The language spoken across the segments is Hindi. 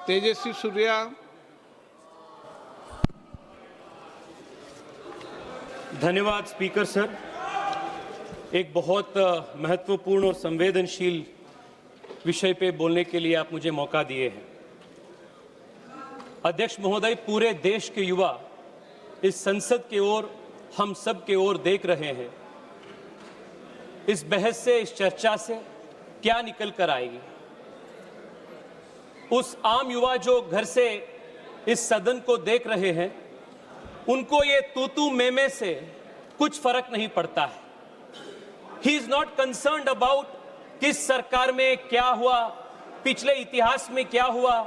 तेजस्वी सूर्या। धन्यवाद स्पीकर सर। एक बहुत महत्वपूर्ण और संवेदनशील विषय पे बोलने के लिए आप मुझे मौका दिए हैं। अध्यक्ष महोदय, पूरे देश के युवा इस संसद की ओर, हम सब की ओर देख रहे हैं। इस बहस से, इस चर्चा से क्या निकल कर आएगी। उस आम युवा जो घर से इस सदन को देख रहे हैं, उनको ये तू मैं से कुछ फर्क नहीं पड़ता है। He is not concerned about किस सरकार में क्या हुआ, पिछले इतिहास में क्या हुआ,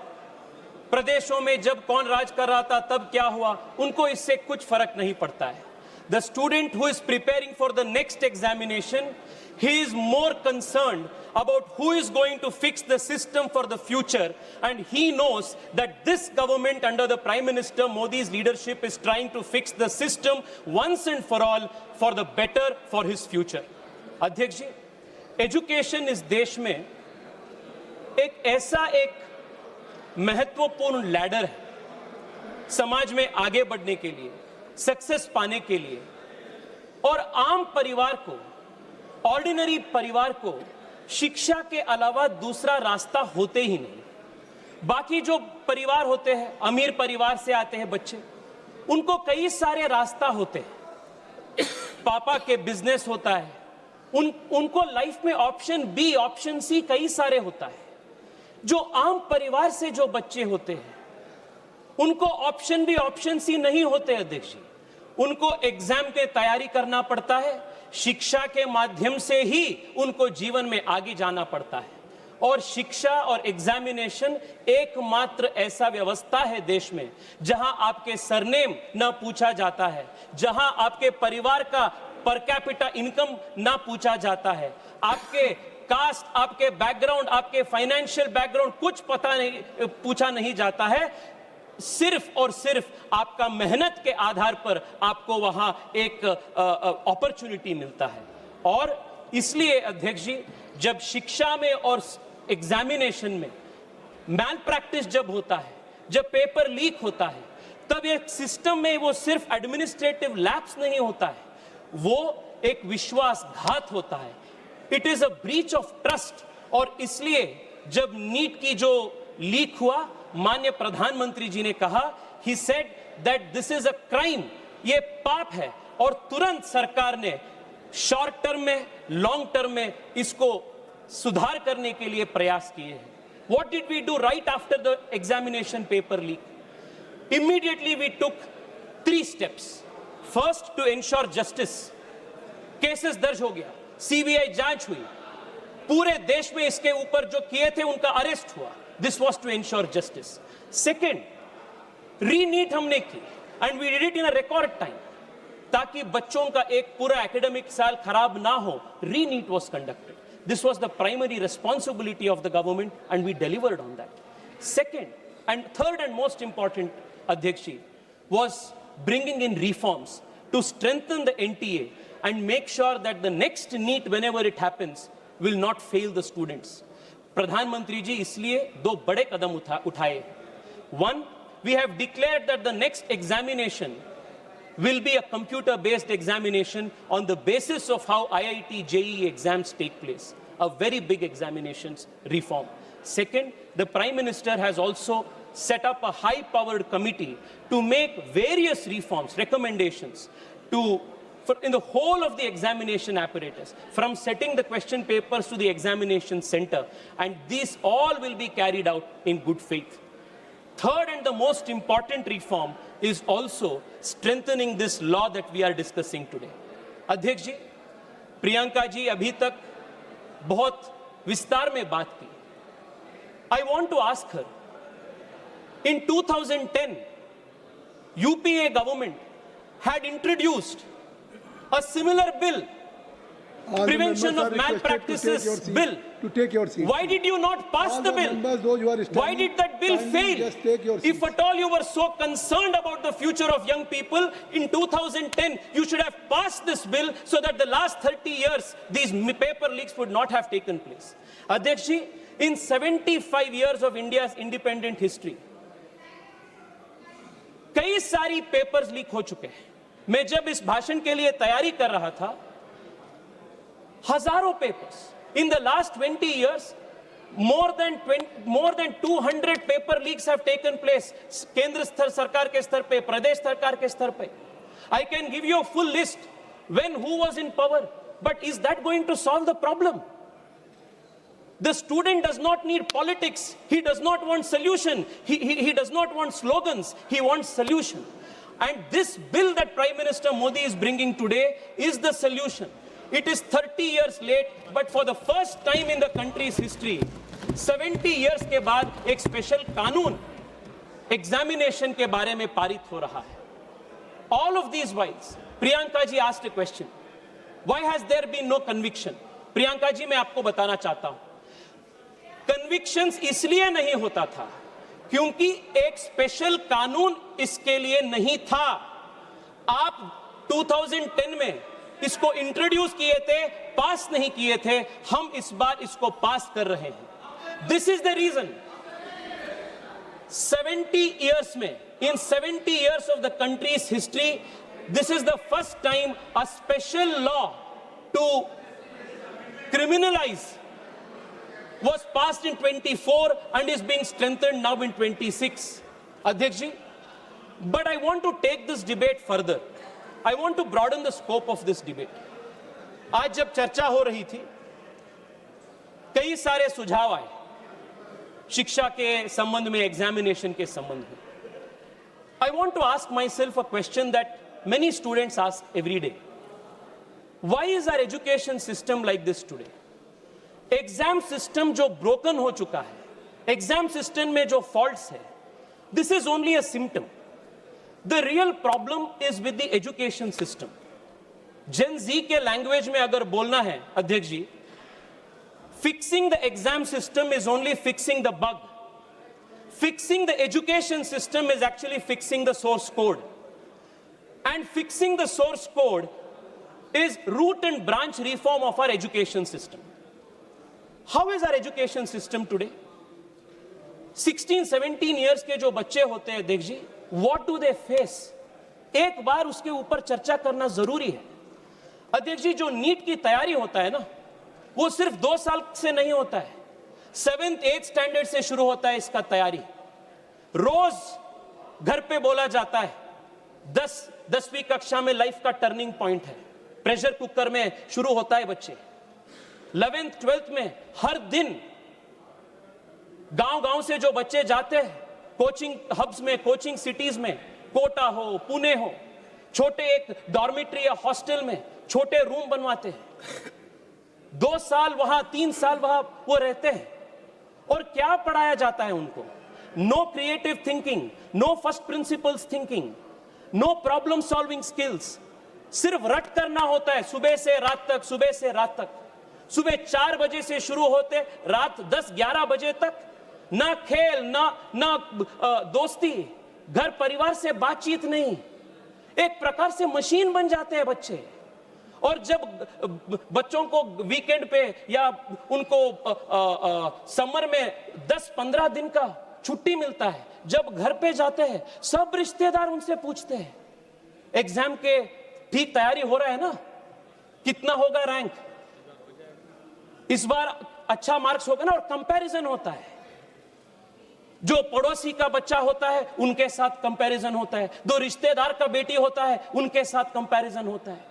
प्रदेशों में जब कौन राज कर रहा था तब क्या हुआ, उनको इससे कुछ फर्क नहीं पड़ता है। The student who is preparing for the next examination, he is more concerned about who is going to fix the system for the future, and he knows that this government under the Prime Minister Modi's leadership is trying to fix the system once and for all for the better for his future. अध्यक्ष जी, एजुकेशन इस देश में एक ऐसा एक महत्वपूर्ण लैडर है समाज में आगे बढ़ने के लिए, सक्सेस पाने के लिए, और आम परिवार को, ऑर्डिनरी परिवार को शिक्षा के अलावा दूसरा रास्ता होते ही नहीं। बाकी जो परिवार होते हैं, अमीर परिवार से आते हैं बच्चे, उनको कई सारे रास्ता होते हैं। पापा के बिजनेस होता है, उनको लाइफ में ऑप्शन बी, ऑप्शन सी कई सारे होता है। जो आम परिवार से जो बच्चे होते हैं, उनको ऑप्शन बी, ऑप्शन सी नहीं होते अध्यक्ष जी। उनको एग्जाम के तैयारी करना पड़ता है, शिक्षा के माध्यम से ही उनको जीवन में आगे जाना पड़ता है। और शिक्षा और एग्जामिनेशन एकमात्र ऐसा व्यवस्था है देश में जहां आपके सरनेम ना पूछा जाता है, जहां आपके परिवार का पर कैपिटा इनकम ना पूछा जाता है, आपके कास्ट, आपके बैकग्राउंड, आपके फाइनेंशियल बैकग्राउंड कुछ पता नहीं, पूछा नहीं जाता है। सिर्फ और सिर्फ आपका मेहनत के आधार पर आपको वहां एक अपॉर्चुनिटी मिलता है। और इसलिए अध्यक्ष जी, जब शिक्षा में और एग्जामिनेशन में मैल प्रैक्टिस जब होता है, जब पेपर लीक होता है, तब एक सिस्टम में वो सिर्फ एडमिनिस्ट्रेटिव लैप्स नहीं होता है, वो एक विश्वासघात होता है। It is a breach of trust. और इसलिए जब नीट की जो लीक हुआ, माननीय प्रधानमंत्री जी ने कहा, he said that this is a crime, ये पाप है, और तुरंत सरकार ने शॉर्ट टर्म में, लॉन्ग टर्म में इसको सुधार करने के लिए प्रयास किए हैं। What did we do right after the examination paper leak? Immediately we took 3 steps. First, to ensure justice. Cases दर्ज हो गया, सीबीआई जांच हुई, पूरे देश में इसके ऊपर जो किए थे उनका अरेस्ट हुआ। This was to ensure justice. Second, re NEET हमने की, and we did it in a record time, ताकि बच्चों का एक पूरा एकेडमिक साल खराब ना हो। रीनीट was conducted. This was the primary responsibility of the government, and we delivered on that. Second and third and most important, Adhyakshi, was bringing in reforms to strengthen the NTA and make sure that the next NEET, whenever it happens, will not fail the students. प्रधानमंत्री जी इसलिए 2 बड़े कदम उठाए। One, we have declared that the next examination will be a computer-based examination on the basis of how IIT JEE exams take place. A very big examinations reform. Second, the Prime Minister has also set up a high-powered committee to make various reforms, recommendations in the whole of the examination apparatus, from setting the question papers to the examination center, and these all will be carried out in good faith. Third and the most important reform is also strengthening this law that we are discussing today. अध्यक्ष जी, प्रियंका जी अभी तक बहुत विस्तार में बात की। I want to ask her, in 2010, UPA government had introduced a similar bill, Prevention of Malpractices Bill. To take your seat. Why did you not pass the bill? Why did that bill fail? Just take your seat. If at all you were so concerned about the future of young people, in 2010 you should have passed this bill so that the last 30 years these paper leaks would not have taken place. Adhyaksh ji, In 75 years of India's independent history, कई सारी पेपर्स लीक हो चुके हैं. मैं जब इस भाषण के लिए तैयारी कर रहा था, हजारों papers. In the last 20 years, more than 200 paper leaks have taken place. केंद्र स्तर सरकार के स्तर पे, प्रदेश सरकार के स्तर पे. I can give you a full list when who was in power. But is that going to solve the problem? The student does not need politics. He does not want solution. He does not want slogans. He wants solution. And this bill that Prime Minister Modi is bringing today is the solution. It is 30 years late, but for the first time in the country's history, 70 years के बाद एक स्पेशल कानून एग्जामिनेशन के बारे में पारित हो रहा है. All of these whiles, Priyanka ji asked a question. Why has there been no conviction? Priyanka ji, मैं आपको बताना चाहता हूं. Convictions इसलिए नहीं होता था क्योंकि एक स्पेशल कानून इसके लिए नहीं था. आप 2010 में इसको इंट्रोड्यूस किए थे, पास नहीं किए थे. हम इस बार इसको पास कर रहे हैं. This is the reason. 70 years में, in 70 years of the country's history, this is the first time a special law to criminalize was passed in 24 and is being strengthened now in 26. Adhyaksh ji, but I want to take this debate further. I want to broaden the scope of this debate. आज जब चर्चा हो रही थी, कई सारे सुझाव आए शिक्षा के संबंध में, एग्जामिनेशन के संबंध में. I want to ask myself a question that many students ask every day. Why is our education system like this today? Exam system जो ब्रोकन हो चुका है, एग्जाम सिस्टम में जो फॉल्ट्स है, this is only a symptom. The real problem is with the education system. Gen Z के लैंग्वेज में अगर बोलना है अध्यक्ष ji, fixing the exam system is only fixing the bug. Fixing the education system is actually fixing the source code. And fixing the source code is root and branch reform of our education system. How is our education system today? 16-17 years के जो बच्चे होते हैं देख जी, what do they face? एक बार उसके ऊपर चर्चा करना जरूरी है. अध्यक्ष जी, जो नीट की तैयारी होता है ना, वो सिर्फ 2 साल से नहीं होता है. 7th 8th स्टैंडर्ड से शुरू होता है इसका तैयारी. रोज घर पे बोला जाता है 10वीं कक्षा में लाइफ का टर्निंग पॉइंट है. प्रेशर कुकर में शुरू होता है बच्चे. 11th 12th में हर दिन गांव से जो बच्चे जाते हैं कोचिंग हब्स में, कोचिंग सिटीज में, कोटा हो, पुणे हो, छोटे एक डॉर्मिटरी या हॉस्टल में छोटे रूम बनवाते हैं. 2 साल वहां, 3 साल वहां वो रहते हैं. और क्या पढ़ाया जाता है उनको? No creative thinking, no first principles thinking, no problem solving skills. सिर्फ रट करना होता है सुबह से रात तक, सुबह से रात तक. सुबह 4 बजे से शुरू होते रात 10-11 बजे तक. ना खेल, ना दोस्ती, घर परिवार से बातचीत नहीं. एक प्रकार से मशीन बन जाते हैं बच्चे. और जब बच्चों को वीकेंड पे या उनको समर में 10-15 दिन का छुट्टी मिलता है, जब घर पे जाते हैं सब रिश्तेदार उनसे पूछते हैं एग्जाम के ठीक तैयारी हो रहा है ना, कितना होगा रैंक, इस बार अच्छा मार्क्स होगा ना. और कंपैरिजन होता है. जो पड़ोसी का बच्चा होता है उनके साथ कंपैरिजन होता है, जो रिश्तेदार का बेटी होता है उनके साथ कंपैरिजन होता है.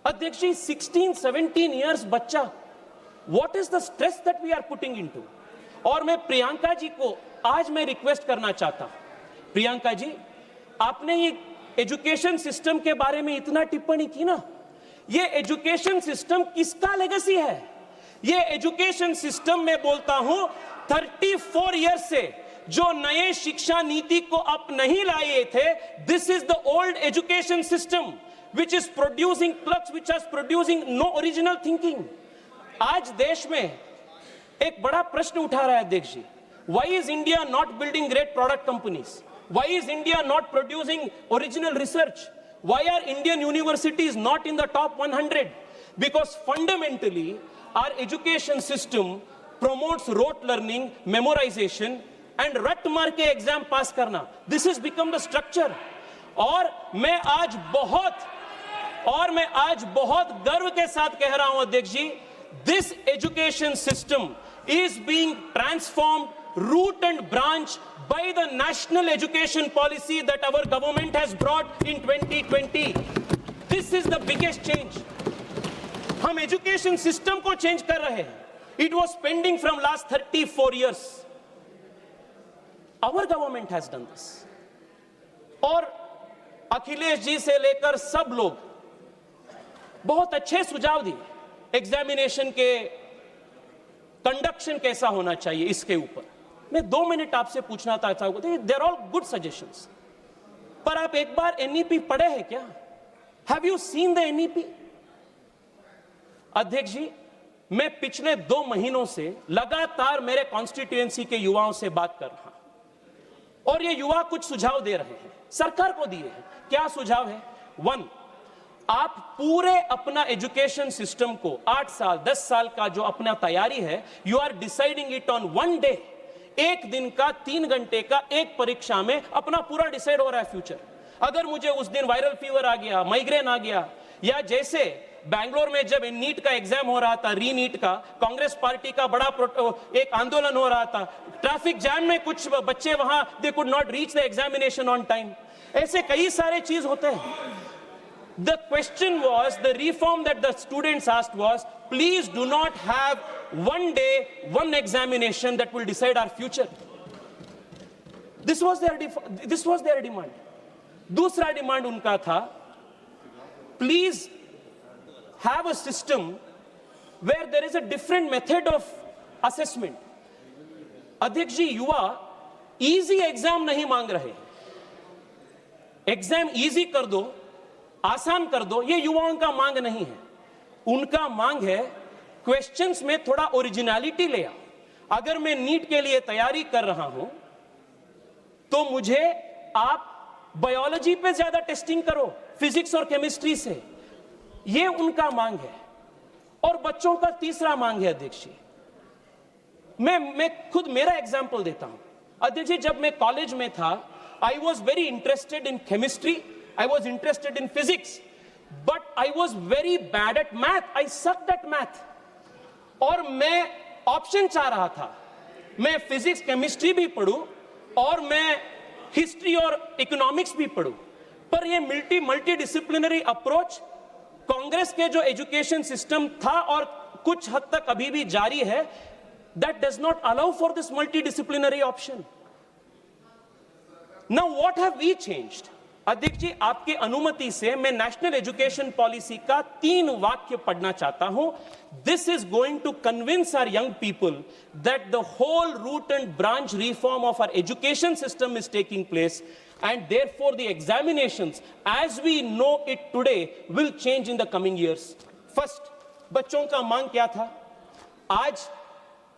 अध्यक्ष जी, 16-17 इयर्स बच्चा, what is the stress that we are putting into. और मैं प्रियंका जी को आज मैं रिक्वेस्ट करना चाहता हूं. प्रियंका जी, आपने ये एजुकेशन सिस्टम के बारे में इतना टिप्पणी की ना, ये एजुकेशन सिस्टम किसका लेगेसी है? ये एजुकेशन सिस्टम में बोलता हूं 34 इयर्स से जो नए शिक्षा नीति को आप नहीं लाए थे, this is the old education system which is producing clerks, which is producing no original thinking. आज देश में एक बड़ा प्रश्न उठा रहा है अध्यक्ष जी. Why is India not building great product companies? Why is India not producing original research? Why are Indian universities not in the top 100? Because fundamentally our education system promotes rote learning, memorization and रट मार के एग्जाम पास करना. This has become the structure. और मैं आज बहुत गर्व के साथ कह रहा हूं अध्यक्ष जी, this education system is being transformed root and branch by the national education policy that our government has brought in 2020. This is the biggest change. हम एजुकेशन सिस्टम को चेंज कर रहे हैं. It was pending from last 34 years. Our government has done this. और अखिलेश जी से लेकर सब लोग बहुत अच्छे सुझाव दिए. एग्जामिनेशन के कंडक्शन कैसा होना चाहिए इसके ऊपर. मैं 2 मिनट आपसे पूछना चाहता हूं. They are all good suggestions. पर आप एक बार NEP पढ़े हैं क्या? Have you seen the NEP? अध्यक्ष जी, मैं पिछले 2 महीनों से लगातार मेरे कॉन्स्टिट्यूएंसी के युवाओं से बात कर रहा हूं और ये युवा कुछ सुझाव दे रहे हैं, सरकार को दिए हैं. क्या सुझाव है? 1, आप पूरे अपना एजुकेशन सिस्टम को 8 साल 10 साल का जो अपना तैयारी है, you are deciding it on 1 day. एक दिन का 3 घंटे का एक परीक्षा में अपना पूरा डिसाइड हो रहा है फ्यूचर. अगर मुझे उस दिन वायरल फीवर आ गया, माइग्रेन आ गया, या जैसे बैंगलोर में जब नीट का एग्जाम हो रहा था, री नीट का, कांग्रेस पार्टी का बड़ा एक आंदोलन हो रहा था, ट्रैफिक जैम में कुछ बच्चे वहां they could not reach the examination on time. ऐसे कई सारे चीज होते हैं. The question was, the reform that the students asked was, please do not have 1 day, 1 examination that will decide our future. This was their demand. दूसरा डिमांड उनका था, please have a system where there is a different method of assessment. अध्यक्ष जी, युवा इजी एग्जाम नहीं मांग रहे. एग्जाम इजी कर दो, आसान कर दो, ये युवाओं का मांग नहीं है. उनका मांग है क्वेश्चंस में थोड़ा ओरिजिनलिटी ले आओ. अगर मैं नीट के लिए तैयारी कर रहा हूं तो मुझे आप बायोलॉजी पे ज्यादा टेस्टिंग करो, फिजिक्स और केमिस्ट्री से. ये उनका मांग है. और बच्चों का तीसरा मांग है अध्यक्ष जी, मैं खुद मेरा एग्जांपल देता हूं. अध्यक्ष जी, जब मैं कॉलेज में था, I was very interested in chemistry, I was interested in physics, but I was very bad at math. I sucked at math. और मैं ऑप्शन चाह रहा था, मैं फिजिक्स केमिस्ट्री भी पढ़ूं और मैं हिस्ट्री और इकोनॉमिक्स भी पढ़ूं. पर ये मल्टी डिसिप्लिनरी अप्रोच कांग्रेस के जो एजुकेशन सिस्टम था और कुछ हद तक अभी भी जारी है, that does not allow for this multidisciplinary option. Now what have we changed? अध्यक्ष जी, आपकी अनुमति से मैं नेशनल एजुकेशन पॉलिसी का 3 वाक्य पढ़ना चाहता हूं. This is going to convince our young people that the whole root and branch reform of our education system is taking place and therefore the examinations as we know it today will change in the coming years. First, बच्चों का मांग क्या था? आज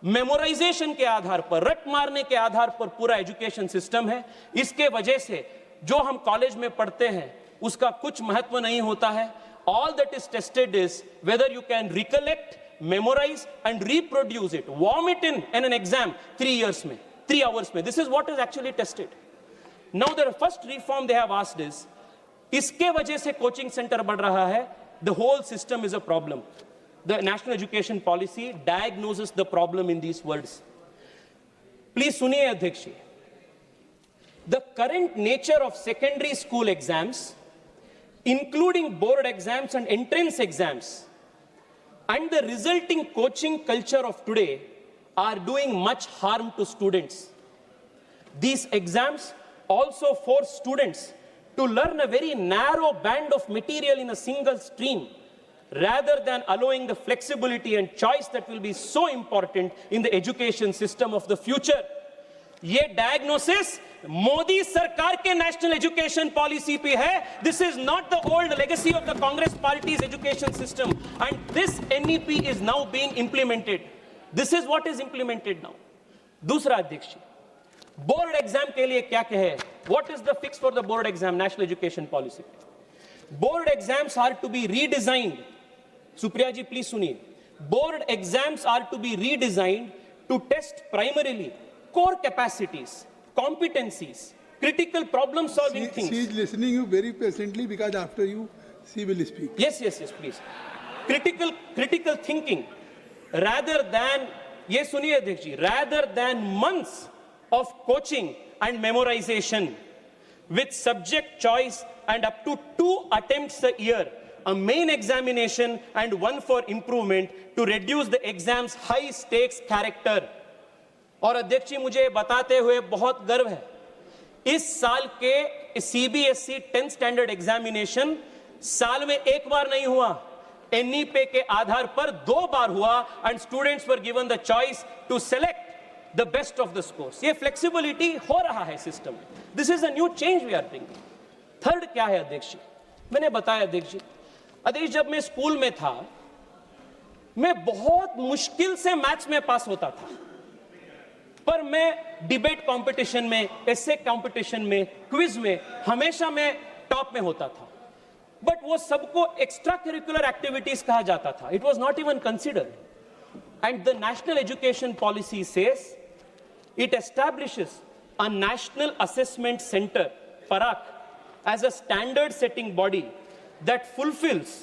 मेमोराइजेशन के आधार पर, रट मारने के आधार पर पूरा एजुकेशन सिस्टम है. इसके वजह से जो हम कॉलेज में पढ़ते हैं उसका कुछ महत्व नहीं होता है. All that is tested is whether you can recollect, memorize and reproduce it, vomit in an exam 3 years में, 3 hours में. This is what is actually tested. Now the first reform they have asked is, इसके वजह से कोचिंग सेंटर बढ़ रहा है. The whole system is a problem. The national education policy diagnoses the problem in these words. Please सुनिए अध्यक्ष जी. The current nature of secondary school exams, including board exams and entrance exams, and the resulting coaching culture of today are doing much harm to students. These exams also force students to learn a very narrow band of material in a single stream, rather than allowing the flexibility and choice that will be so important in the education system of the future. ये डायग्नोसिस मोदी सरकार के नेशनल एजुकेशन पॉलिसी पे है. This is not the old legacy of the Congress party's education system and this NEP is now being implemented. This is what is implemented now. दूसरा अध्यक्ष, बोर्ड एग्जाम के लिए क्या कहे? What is the fix for the board exam national education policy? Board exams are to be redesigned. Supriya ji please सुनिए. Board exams are to be redesigned to test primarily core capacities, competencies, critical problem solving things. She is listening you very patiently because after you, she will speak. Yes, please. Critical thinking, rather than, ये सुनिए अध्यक्ष जी, rather than months of coaching and memorization with subject choice and up to 2 attempts a year, a main examination and one for improvement to reduce the exam's high stakes character. और अध्यक्ष जी मुझे बताते हुए बहुत गर्व है, इस साल के CBSE 10th स्टैंडर्ड एग्जामिनेशन साल में एक बार नहीं हुआ, NEP के आधार पर 2 बार हुआ and students were given the choice to select the best of the scores. ये फ्लेक्सिबिलिटी हो रहा है सिस्टम में. This is a new change we are bringing. Third क्या है अध्यक्ष जी, मैंने बताया अध्यक्ष जी, जब मैं स्कूल में था मैं बहुत मुश्किल से मैथ्स में पास होता था, पर मैं डिबेट कंपटीशन में, एसे कंपटीशन में, क्विज में हमेशा मैं टॉप में होता था. बट वो सबको एक्स्ट्रा करिकुलर एक्टिविटीज कहा जाता था. It was not even considered. And the national education policy says it establishes a national assessment center, PARAK, as a standard setting body that fulfills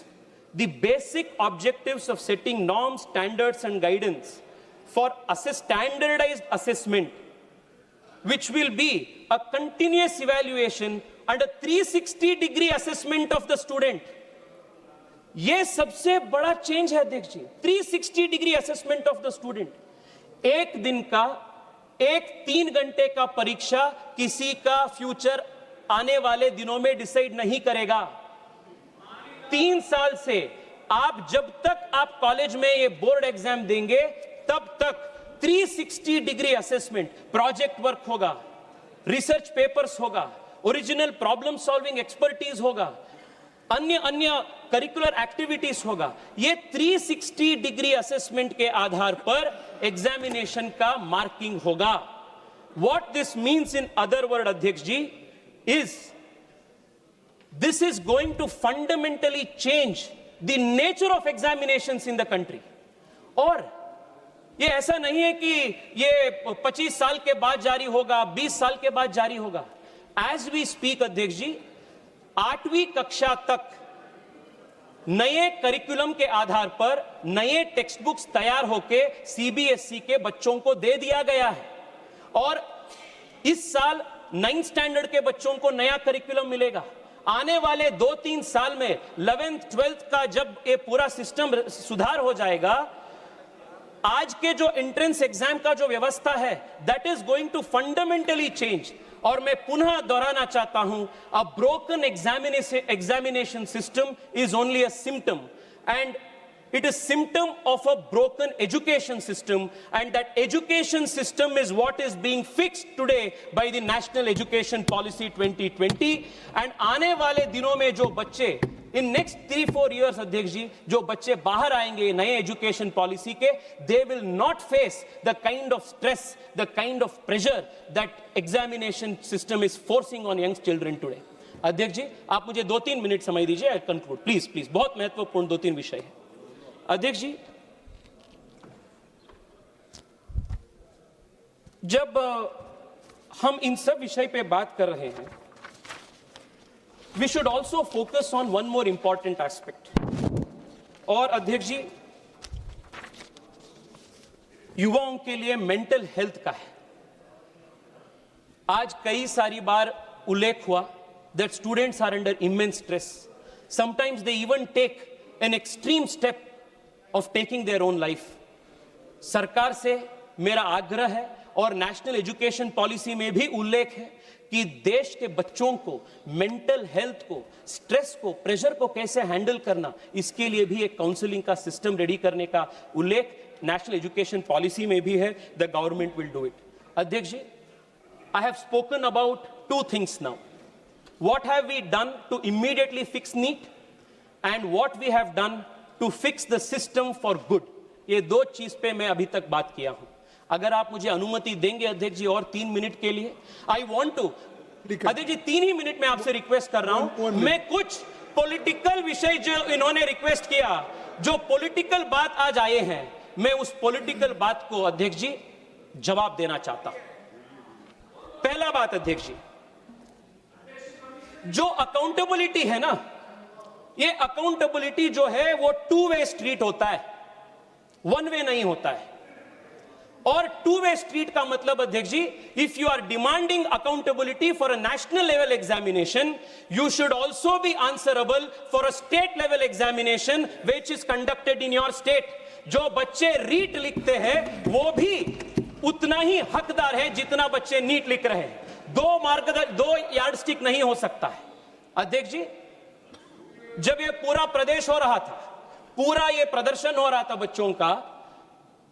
the basic objectives of setting norms, standards and guidance for standardized assessment, which will be a continuous evaluation and a 360-degree assessment of the student. ये सबसे बड़ा चेंज है अध्यक्ष जी, 360-degree assessment of the student. एक दिन का, एक 3 घंटे का परीक्षा किसी का फ्यूचर आने वाले दिनों में डिसाइड नहीं करेगा. 3 साल से आप जब तक आप कॉलेज में ये बोर्ड एग्जाम देंगे तब तक 360-degree असेसमेंट, प्रोजेक्ट वर्क होगा, रिसर्च पेपर्स होगा, ओरिजिनल प्रॉब्लम सॉल्विंग एक्सपर्टीज होगा, अन्य करिकुलर एक्टिविटीज होगा. ये 360-degree असेसमेंट के आधार पर एग्जामिनेशन का मार्किंग होगा. What this means in other word अध्यक्ष ji is this is going to fundamentally change the nature of examinations in the country. और ये ऐसा नहीं है कि ये 25 साल के बाद जारी होगा, 20 साल के बाद जारी होगा. एज वी स्पीक अध्यक्ष जी 8वीं कक्षा तक नए करिकुलम के आधार पर नए टेक्स्ट बुक्स तैयार होके CBSE के बच्चों को दे दिया गया है. और इस साल 9th स्टैंडर्ड के बच्चों को नया करिकुलम मिलेगा. आने वाले 2-3 साल में 11th 12th का जब ये पूरा सिस्टम सुधार हो जाएगा, आज के जो एंट्रेंस एग्जाम का जो व्यवस्था है that is going to fundamentally change. और मैं पुनः दोहराना चाहता हूं, a broken examination system is only a symptom and it is symptom of a broken education system, and that education system is what is being fixed today by the National Education Policy 2020. and आने वाले दिनों में जो बच्चे in next 3-4 years अध्यक्ष जी जो बच्चे बाहर आएंगे नए एजुकेशन पॉलिसी के, they will not face the kind of stress, the kind of pressure that examination system is forcing on young children today. अध्यक्ष जी आप मुझे 2-3 मिनट समय दीजिए, I conclude प्लीज. बहुत महत्वपूर्ण 2-3 विषय है अध्यक्ष जी. जब हम इन सब विषय पे बात कर रहे हैं, we should also focus on one more important aspect. और अध्यक्ष जी युवाओं के लिए मेंटल हेल्थ का है. आज कई सारी बार उल्लेख हुआ that students are under immense stress. Sometimes they even take an extreme step of taking their own life. सरकार से मेरा आग्रह है और नेशनल एजुकेशन पॉलिसी में भी उल्लेख है कि देश के बच्चों को मेंटल हेल्थ को, स्ट्रेस को, प्रेशर को कैसे हैंडल करना, इसके लिए भी एक काउंसलिंग का सिस्टम रेडी करने का उल्लेख नेशनल एजुकेशन पॉलिसी में भी है. The government will do it. अध्यक्ष ji I have spoken about 2 things now. What have we done to immediately fix NEET and what we have done to fix the system for good. ये 2 चीज पे मैं अभी तक बात किया हूं. अगर आप मुझे अनुमति देंगे अध्यक्ष जी और 3 मिनट के लिए, आई वांट टू अध्यक्ष जी 3 ही मिनट में आपसे रिक्वेस्ट कर रहा हूं. मैं कुछ पॉलिटिकल विषय जो इन्होंने रिक्वेस्ट किया, जो पॉलिटिकल बात आज आए हैं, मैं उस पॉलिटिकल बात को अध्यक्ष जी जवाब देना चाहता हूं। पहला बात अध्यक्ष जी, जो अकाउंटेबिलिटी है ना, ये अकाउंटेबिलिटी जो है वो टू वे स्ट्रीट होता है, वन वे नहीं होता है। और टू वे स्ट्रीट का मतलब अध्यक्ष ji, if you are demanding accountability for a national level examination, you should also be answerable for a state level examination which is conducted in your state. जो बच्चे रीट लिखते हैं वो भी उतना ही हकदार है जितना बच्चे नीट लिख रहे हैं। दो यार्डस्टिक नहीं हो सकता है। अध्यक्ष जी, जब ये पूरा प्रदेश हो रहा था, पूरा ये प्रदर्शन हो रहा था बच्चों का,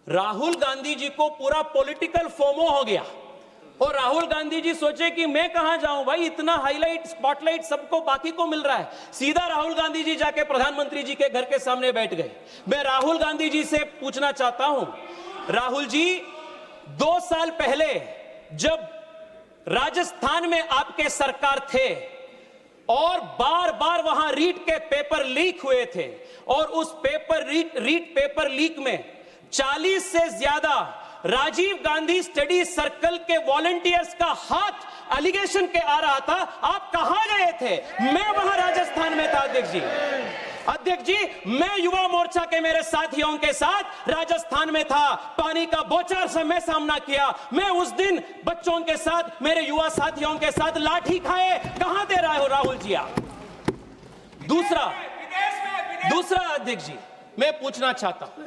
राहुल गांधी जी को पूरा पॉलिटिकल फोमो हो गया और राहुल गांधी जी सोचे कि मैं कहां जाऊं भाई, इतना हाईलाइट स्पॉटलाइट सबको बाकी को मिल रहा है। सीधा राहुल गांधी जी जाके प्रधानमंत्री जी के घर के सामने बैठ गए। मैं राहुल गांधी जी से पूछना चाहता हूं, राहुल जी 2 साल पहले जब राजस्थान में आपके सरकार थे और बार बार वहां रीट के पेपर लीक हुए थे और उस रीट पेपर लीक में 40 से ज्यादा राजीव गांधी स्टडी सर्कल के वॉलंटियर्स का हाथ एलिगेशन के आ रहा था, आप कहां गए थे? मैं वहां राजस्थान में था अध्यक्ष जी। अध्यक्ष जी, मैं युवा मोर्चा के मेरे साथियों के साथ राजस्थान में था, पानी का बौछार से मैं सामना किया। मैं उस दिन बच्चों के साथ, मेरे युवा साथियों के साथ लाठी खाए। कहां दे रहे हो राहुल जी आप? दूसरा अध्यक्ष जी, मैं पूछना चाहता हूं,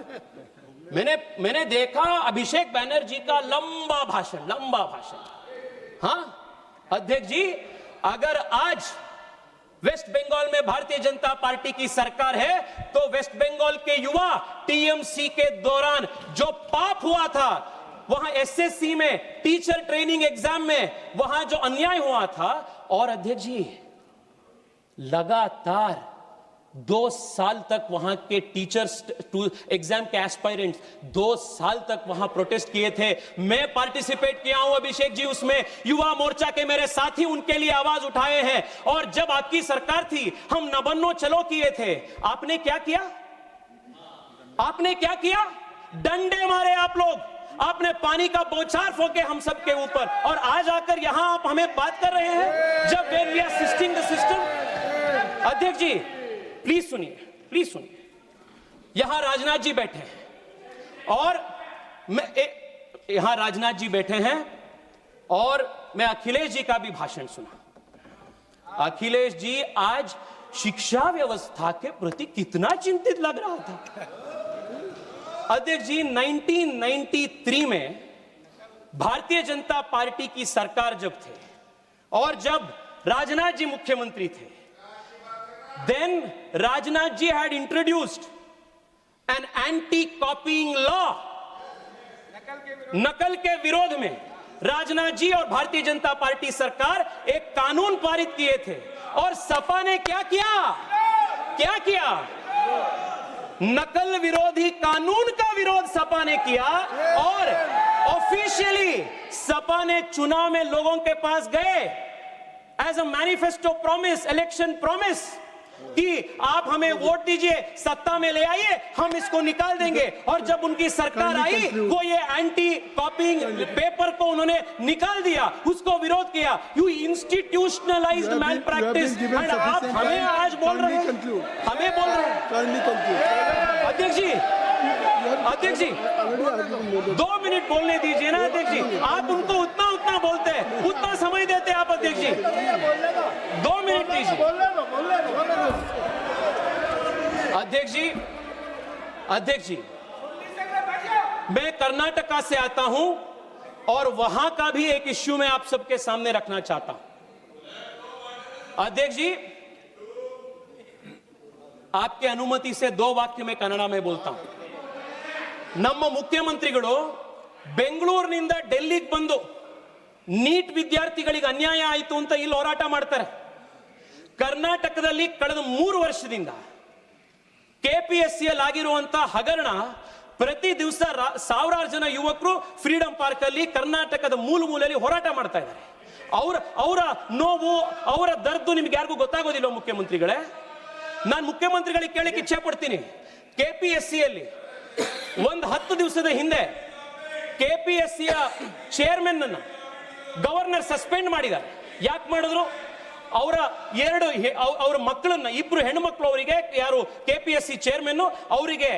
मैंने देखा अभिषेक बैनर्जी का लंबा भाषण। हाँ अध्यक्ष जी, अगर आज वेस्ट बंगाल में भारतीय जनता पार्टी की सरकार है तो वेस्ट बंगाल के युवा टीएमसी के दौरान जो पाप हुआ था, वहां एसएससी में टीचर ट्रेनिंग एग्जाम में वहां जो अन्याय हुआ था, और अध्यक्ष जी लगातार 2 साल तक वहां के टीचर्स एग्जाम के एस्पायरेंट्स 2 साल तक वहां प्रोटेस्ट किए थे। मैं पार्टिसिपेट किया हूं अभिषेक जी उसमें, युवा मोर्चा के मेरे साथी उनके लिए आवाज उठाए हैं। और जब आपकी सरकार थी, हम न बनो चलो किए थे। आपने क्या किया? डंडे मारे आप लोग, आपने पानी का बौछार फोके हम सबके ऊपर, और आज आकर यहां आप हमें बात कर रहे हैं जब we are assisting the system. अध्यक्ष जी प्लीज सुनिए, यहां राजनाथ जी बैठे हैं और मैं अखिलेश जी का भी भाषण सुना। अखिलेश जी आज शिक्षा व्यवस्था के प्रति कितना चिंतित लग रहा था। अध्यक्ष जी 1993 में भारतीय जनता पार्टी की सरकार जब थे और जब राजनाथ जी मुख्यमंत्री थे, then Rajnath ji had introduced an anti-copying law। नकल के विरोध में राजनाथ जी और भारतीय जनता पार्टी सरकार एक कानून पारित किए थे, और सपा ने क्या किया? नकल विरोधी कानून का विरोध सपा ने किया और ऑफिशियली सपा ने चुनाव में लोगों के पास गए as a manifesto promise, election promise, कि आप हमें वोट दीजिए, सत्ता में ले आइए, हम इसको निकाल देंगे। और जब उनकी सरकार आई, वो ये एंटी कॉपिंग पेपर को उन्होंने निकाल दिया, उसको विरोध किया। You institutionalised malpractice, and आप हमें आज बोल रहे हैं, अध्यक्ष जी 2 मिनट बोलने दीजिए ना अध्यक्ष जी। आप उनको उतना बोलते हैं, उतना समय देते हैं आप अध्यक्ष जी। 2 मिनट दीजिए अध्यक्ष जी। मैं कर्नाटका से आता हूं और वहां का भी एक इश्यू मैं आप सबके सामने रखना चाहता हूं। अध्यक्ष जी, आपके अनुमति से 2 वाक्य में कन्नड़ में बोलता हूं। ನಮ್ಮ ಮುಖ್ಯಮಂತ್ರಿಗಳು ಬೆಂಗಳೂರಿನಿಂದ ಡೆಲ್ಲಿಗೆ ಬಂದು ನೀಟ್ ವಿದ್ಯಾರ್ಥಿಗಳಿಗೆ ಅನ್ಯಾಯ ಆಯಿತು ಅಂತ ಇಲ್ಲಿ ಹೋರಾಟ ಮಾಡ್ತಾರೆ। ಕರ್ನಾಟಕದಲ್ಲಿ ಕಳೆದ 3 ವರ್ಷದಿಂದ ಕೆಪಿಎಸ್ಸಿಯಲ್ಲಿ ಆಗಿರುವಂತ ಹಗರಣ, ಪ್ರತಿ ದಿವಸ ಸಾವಿರಾರು ಜನ ಯುವಕರು ಫ್ರೀಡಂ ಪಾರ್ಕ್ ಅಲ್ಲಿ ಕರ್ನಾಟಕದ ಮೂಲೆಯಲ್ಲಿ ಹೋರಾಟ ಮಾಡ್ತಾ ಇದ್ದಾರೆ। ಅವರ ನೋವು, ಅವರ ದರ್ದು ನಿಮ್ಗೆ ಯಾರಿಗೂ ಗೊತ್ತಾಗೋದಿಲ್ಲ ಮುಖ್ಯಮಂತ್ರಿಗಳೇ। ನಾನು ಮುಖ್ಯಮಂತ್ರಿಗಳಿಗೆ ಕೇಳಕ್ಕೆ ಇಚ್ಛೆ ಪಡ್ತೀನಿ, ಕೆಪಿಎಸ್ಸಿಯಲ್ಲಿ ಒಂದು 10 ದಿವಸದ ಹಿಂದೆ ಕೆಪಿಎಸ್ಸಿಯ ಚೇರ್ಮನ್ ಅನ್ನ ಗವರ್ನರ್ ಸಸ್ಪೆಂಡ್ ಮಾಡಿದ್ದಾರೆ. ಯಾಕೆ ಮಾಡಿದ್ರು? ಅವರ ಮಕ್ಕಳನ್ನ, ಇಬ್ರು ಹೆಣ್ಣು ಅವರಿಗೆ, ಯಾರು ಕೆಪಿಎಸ್ಸಿ ಚೇರ್ಮನ್ ಅವರಿಗೆ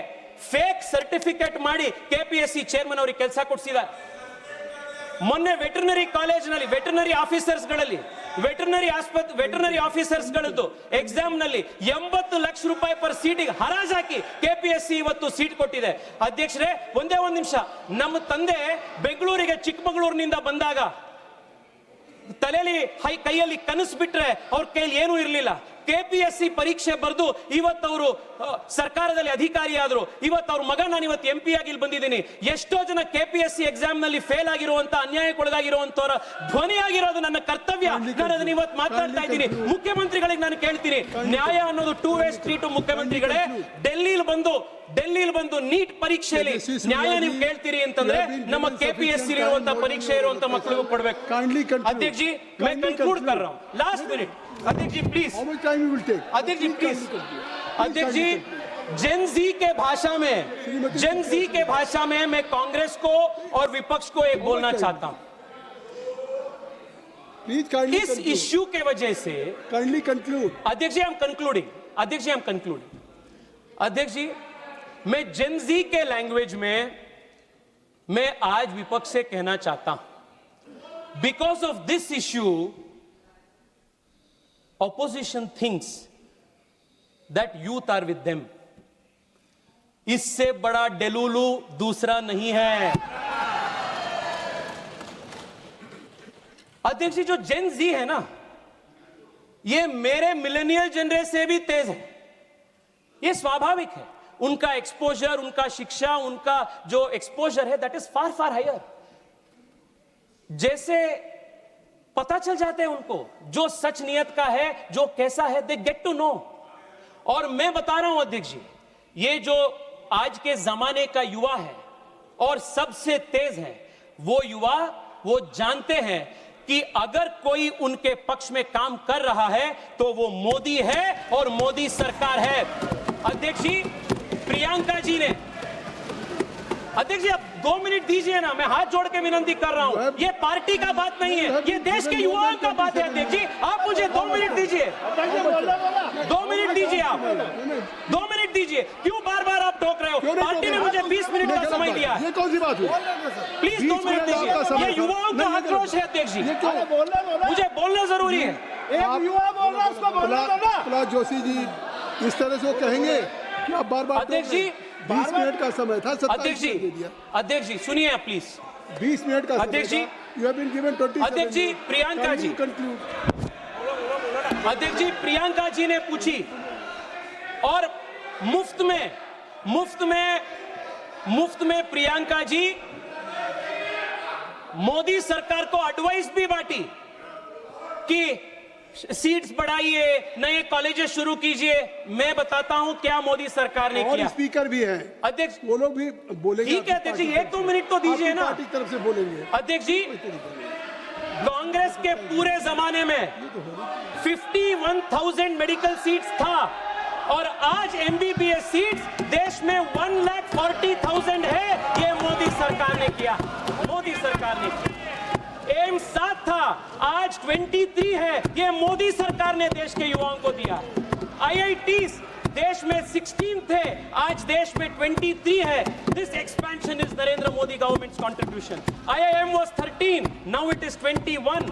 ಫೇಕ್ ಸರ್ಟಿಫಿಕೇಟ್ ಮಾಡಿ ಕೆಪಿಎಸ್ಸಿ ಚೇರ್ಮನ್ ಅವರಿಗೆ ಕೆಲಸ ಕೊಡಿಸಿದ್ದಾರೆ. ಮೊನ್ನೆ ವೆಟರ್ನರಿ ಕಾಲೇಜಿನಲ್ಲಿ ವೆಟರ್ನರಿ ಆಫೀಸರ್ಸ್ಗಳದ್ದು ಎಕ್ಸಾಮ್ ನಲ್ಲಿ 80 ಲಕ್ಷ ರೂಪಾಯಿ ಪರ್ ಸೀಟಿಗೆ ಹರಾಜಾಕಿ ಕೆಪಿಎಸ್ಸಿ ಇವತ್ತು ಸೀಟ್ ಕೊಟ್ಟಿದೆ. ಅಧ್ಯಕ್ಷರೇ, ಒಂದೇ ಒಂದು ನಿಮಿಷ. ನಮ್ಮ ತಂದೆ ಬೆಂಗಳೂರಿಗೆ ಚಿಕ್ಕಮಗಳೂರಿನಿಂದ ಬಂದಾಗ ತಲೆಯಲ್ಲಿ ಕೈಯಲ್ಲಿ ಕನಸು ಬಿಟ್ರೆ ಅವ್ರ ಕೈಯಲ್ಲಿ ಏನೂ ಇರಲಿಲ್ಲ. ಕೆಪಿಎಸ್ಸಿ ಪರೀಕ್ಷೆ ಬರೆದು ಇವತ್ತು ಅವರು ಸರ್ಕಾರದಲ್ಲಿ ಅಧಿಕಾರಿ ಆದ್ರು. ಇವತ್ತು ಅವ್ರ ಮಗ ನಾನು ಇವತ್ತು MP ಆಗಿ ಇಲ್ಲಿ ಬಂದಿದ್ದೀನಿ. ಎಷ್ಟೋ ಜನ ಕೆಪಿಎಸ್ಸಿ ಎಕ್ಸಾಮ್ ನಲ್ಲಿ ಫೇಲ್ ಆಗಿರುವಂತ, ಅನ್ಯಾಯಕ್ಕೊಳಗಾಗಿರುವಂತವರ ಧ್ವನಿಯಾಗಿರೋದು ನನ್ನ ಕರ್ತವ್ಯ. ನಾನು ಅದನ್ನ ಇವತ್ತು ಮಾತಾಡ್ತಾ ಇದ್ದೀನಿ. ಮುಖ್ಯಮಂತ್ರಿಗಳಿಗೆ ನಾನು ಕೇಳ್ತೀನಿ, ನ್ಯಾಯ ಅನ್ನೋದು 2-way ಸ್ಟ್ರೀಟ್. ಮುಖ್ಯಮಂತ್ರಿಗಳೇ, ಡೆಲ್ಲಿಲಿ ಬಂದು ನೀಟ್ ಪರೀಕ್ಷೆಯಲ್ಲಿ ನ್ಯಾಯ ನೀವು ಕೇಳ್ತೀರಿ ಅಂತಂದ್ರೆ ನಮ್ಮ ಕೆಪಿಎಸ್ಸಿ ಇರುವಂತ ಪರೀಕ್ಷೆ ಇರುವಂತ ಮಕ್ಕಳಿಗೂ ಕೊಡ್ಬೇಕು. अध्यक्ष जी, मैं कंक्लूड कर रहा हूँ. लास्ट मिनट अध्यक्ष जी please. How much time you will take? अध्यक्ष जी प्लीज. अध्यक्ष जी, जेन जी के भाषा में मैं कांग्रेस को और विपक्ष को एक बोलना चाहता हूँ. Please kindly इस conclude. इश्यू के वजह से Kindly conclude. अध्यक्ष जी, I'm concluding. अध्यक्ष जी, मैं जेन जी के लैंग्वेज में मैं आज विपक्ष से कहना चाहता हूं, because of this issue opposition thinks that youth are with them. इससे बड़ा डेलुलू दूसरा नहीं है. अध्यक्ष जी, जो जेन जी है ना, ये मेरे मिलेनियल जनरेशन से भी तेज है. ये स्वाभाविक है. उनका एक्सपोजर, उनका शिक्षा, उनका जो एक्सपोजर है that is far far higher. जैसे पता चल जाते हैं उनको जो सच नियत का है, जो कैसा है, दे गेट टू नो. और मैं बता रहा हूं अध्यक्ष जी, ये जो आज के जमाने का युवा है और सबसे तेज है, वो युवा वो जानते हैं कि अगर कोई उनके पक्ष में काम कर रहा है तो वो मोदी है और मोदी सरकार है. अध्यक्ष जी, प्रियंका जी ने, अध्यक्ष जी आप 2 मिनट दीजिए ना, मैं हाथ जोड़ के विनती कर रहा हूं. ये पार्टी का बात नहीं है, ये देश के युवाओं का बात है. अध्यक्ष जी, आप मुझे 2 मिनट दीजिए. 2 मिनट दीजिए, आप 2 मिनट दीजिए. क्यों बार बार आप टोक रहे हो? पार्टी ने मुझे 20 मिनट का समय दिया है. ये कौन सी बात हुई? प्लीज 2 मिनट दीजिए. ये युवाओं का आक्रोश है अध्यक्ष जी, मुझे बोलना जरूरी है. एक युवा बोल रहा है, उसको बोलना दो ना. प्रहलाद जोशी जी इस तरह से वो कहेंगे कि आप बार-बार अध्यक्ष जी, 20 मिनट का समय था, 27 अध्यक्ष मिनट दे दिया. जी सुनिए आप प्लीज. 20 मिनट का अध्यक्ष जी, यू हैव बीन गिवन 27 अध्यक्ष जी, प्रियंका जी. कंक्लूड. अध्यक्ष जी, प्रियंका जी ने पूछी और मुफ्त में प्रियंका जी मोदी सरकार को एडवाइस भी बांटी कि सीट्स बढ़ाइए, नए कॉलेजेस शुरू कीजिए. मैं बताता हूं क्या मोदी सरकार ने और किया. स्पीकर भी है अध्यक्ष, वो लोग भी बोलेंगे. ठीक है अध्यक्ष जी, 1-2 मिनट तो दीजिए ना. पार्टी की तरफ से बोलेंगे. अध्यक्ष जी, कांग्रेस के पूरे जमाने में 51,000 मेडिकल सीट्स था और आज MBBS सीट्स देश में 1,40,000 है. ये मोदी सरकार ने किया. एम्स 7 था, आज 23 है. ये मोदी सरकार ने देश के युवाओं को दिया. IITs देश में 16 थे, आज देश में 23 है. This expansion is Narendra Modi government's contribution. IIM was 13, now it is 21.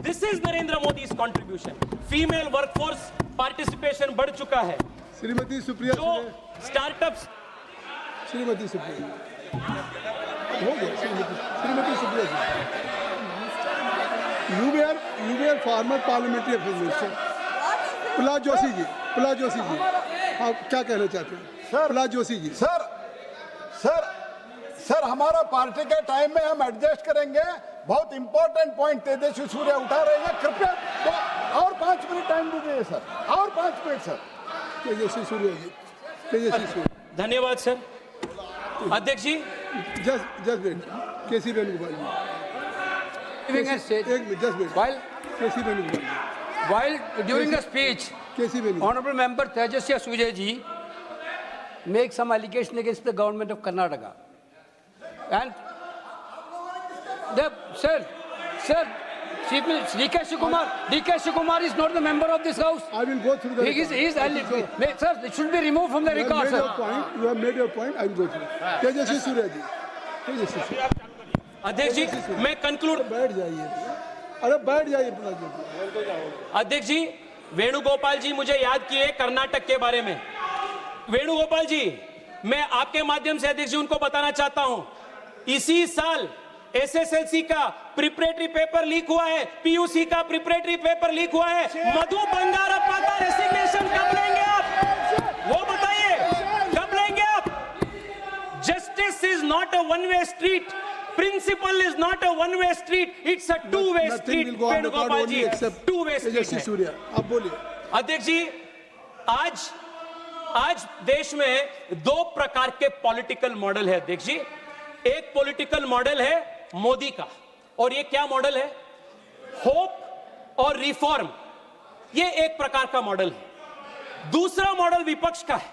This is Narendra मोदी's contribution. फीमेल वर्कफोर्स पार्टिसिपेशन बढ़ चुका है. श्रीमती सुप्रिया जो स्टार्टअप्स, श्रीमती सुप्रिया हो गया. श्रीमती सुप्रिया जी, you were former parliamentary affairs minister. Prahlad Joshi ji, आप क्या कहना चाहते हैं? प्रहलाद जोशी जी. सर हमारा पार्टी के टाइम में हम एडजस्ट करेंगे. बहुत इंपॉर्टेंट पॉइंट तेजस्वी सूर्य उठा रहे हैं. कृपया तो और 5 मिनट टाइम दीजिए सर, और 5 मिनट सर. तेजस्वी सूर्य जी, तेजस्वी सूर्य. धन्यवाद सर. अध्यक्ष ji, just wait. KC Venugopal ji, Giving a state, एक मिनट, just wait. while KC Venugopal ji, during the speech, KC Venugopal. Honorable Member Tejaswi Surya ji make some allegation against the government of Karnataka, and Sir, DK Shikumar is not the member of this house. I will go through the He is, record. sir, it should be removed from the You have record, made your sir. point. You have made your point. I will go through. Tejasvi Surya जी, तेजस्वी सूर्या, अध्यक्ष जी मैं कंक्लूड बैठ जाइए। अरे बैठ जाइए प्रहलाद जोशी। अध्यक्ष जी वेणुगोपाल जी मुझे याद किए कर्नाटक के बारे में। वेणुगोपाल जी मैं आपके माध्यम से अध्यक्ष जी उनको बताना चाहता हूं, इसी साल एसएसएलसी का प्रिपरेटरी पेपर लीक हुआ है, पीयूसी का प्रिपरेटरी पेपर लीक हुआ है। मधु बंगारप्पा का रेसिग्नेशन कब लेंगे आप, वो बताइए कब लेंगे आप? Justice is not a one way street, principle is not a one way street, it's a two way Nothing street. will go on record Venugopal only ji except two way street Tejasvi है। सूर्या, आप बोलिए। अध्यक्ष जी आज देश में दो प्रकार के पॉलिटिकल मॉडल है अध्यक्ष जी। एक पॉलिटिकल मॉडल है मोदी का, और ये क्या मॉडल है? होप और रिफॉर्म, ये एक प्रकार का मॉडल है। दूसरा मॉडल विपक्ष का है,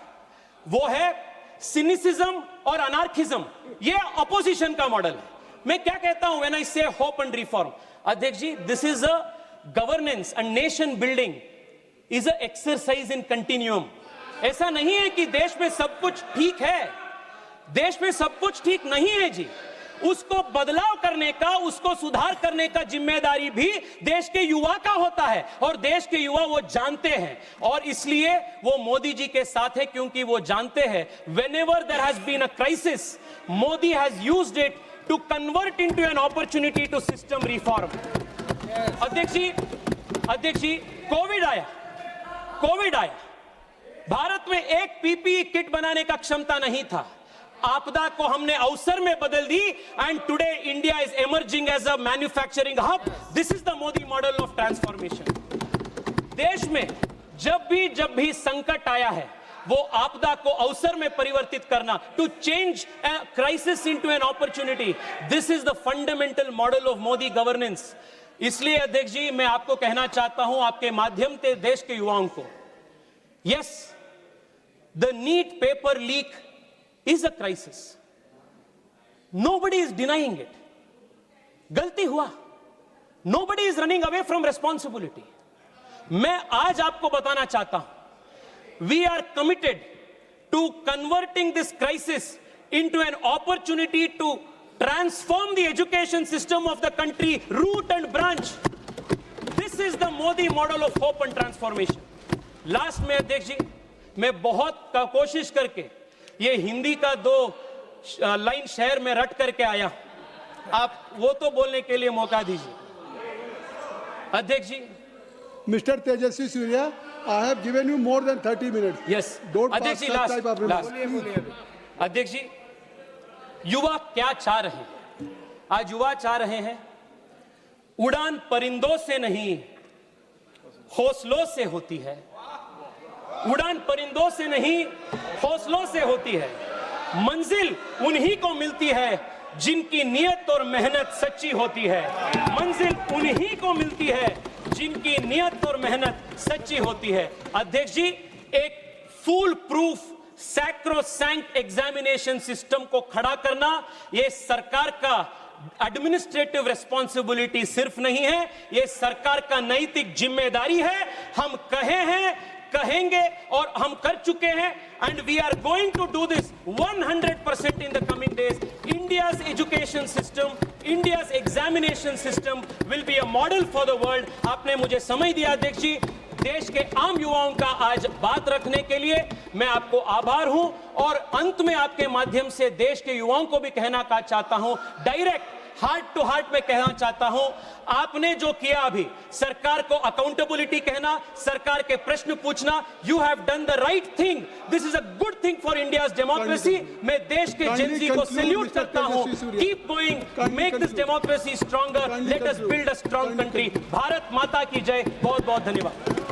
वो है सिनिसिज्म और अनार्किज्म, ये अपोजिशन का मॉडल है। मैं क्या कहता हूं व्हेन आई से होप एंड रिफॉर्म? अध्यक्ष ji this is a governance and nation building is a exercise in continuum. ऐसा नहीं है कि देश में सब कुछ ठीक है, देश में सब कुछ ठीक नहीं है जी। उसको बदलाव करने का, उसको सुधार करने का जिम्मेदारी भी देश के युवा का होता है, और देश के युवा वो जानते हैं, और इसलिए वो मोदी जी के साथ है, क्योंकि वो जानते हैं whenever there has been a crisis, Modi has used it to convert into an opportunity to system reform. अध्यक्ष जी कोविड आया, भारत में एक पीपीई किट बनाने का क्षमता नहीं था। आपदा को हमने अवसर में बदल दी, and today India is emerging as a manufacturing hub. This is the Modi model of transformation. देश में जब भी संकट आया है, वो आपदा को अवसर में परिवर्तित करना, to change crisis into an opportunity, this is the fundamental model of Modi governance. इसलिए अध्यक्ष जी मैं आपको कहना चाहता हूं, आपके माध्यम से देश के युवाओं को, yes the NEET paper leak is a crisis. Nobody is denying it. गलती हुआ. Nobody is running away from responsibility. मैं आज आपको बताना चाहता हूं, we are committed to converting this crisis into an opportunity to transform the education system of the country, root and branch. This is the Modi model of hope and transformation. Last में अध्यक्ष जी मैं बहुत कोशिश करके ये हिंदी का दो लाइन शहर में रट करके आया, आप वो तो बोलने के लिए मौका दीजिए। अध्यक्ष ji mister Tejasvi Surya, I have given you more than 30 minutes. Yes अध्यक्ष जी अध्यक्ष जी युवा क्या चाह रहे हैं? आज युवा चाह रहे हैं उड़ान परिंदों से नहीं हौसलों से होती है, उड़ान परिंदों से नहीं हौसलों से होती है। मंजिल उन्हीं को मिलती है जिनकी नियत और मेहनत सच्ची होती है। मंजिल उन्हीं को मिलती है जिनकी नियत और मेहनत सच्ची होती है। अध्यक्ष जी एक full proof sacrosanct examination system को खड़ा करना, ये सरकार का एडमिनिस्ट्रेटिव रिस्पॉन्सिबिलिटी सिर्फ नहीं है, ये सरकार का नैतिक जिम्मेदारी है। हम कहेंगे और हम कर चुके हैं, and we are going to do this 100% in the coming days. India's education system, India's examination system will be a model for the world. आपने मुझे समय दिया अध्यक्ष जी, देश के आम युवाओं का आज बात रखने के लिए मैं आपको आभार हूं, और अंत में आपके माध्यम से देश के युवाओं को भी कहना चाहता हूं, डायरेक्ट हार्ट टू हार्ट में कहना चाहता हूं, आपने जो किया अभी, सरकार को अकाउंटेबिलिटी कहना, सरकार के प्रश्न पूछना, you have done the right thing. This is a good thing for India's democracy. मैं देश के जेनजी को सैल्यूट करता हूं। Keep going, make this democracy stronger, let us build a strong country. Bharat माता की जय। बहुत बहुत धन्यवाद।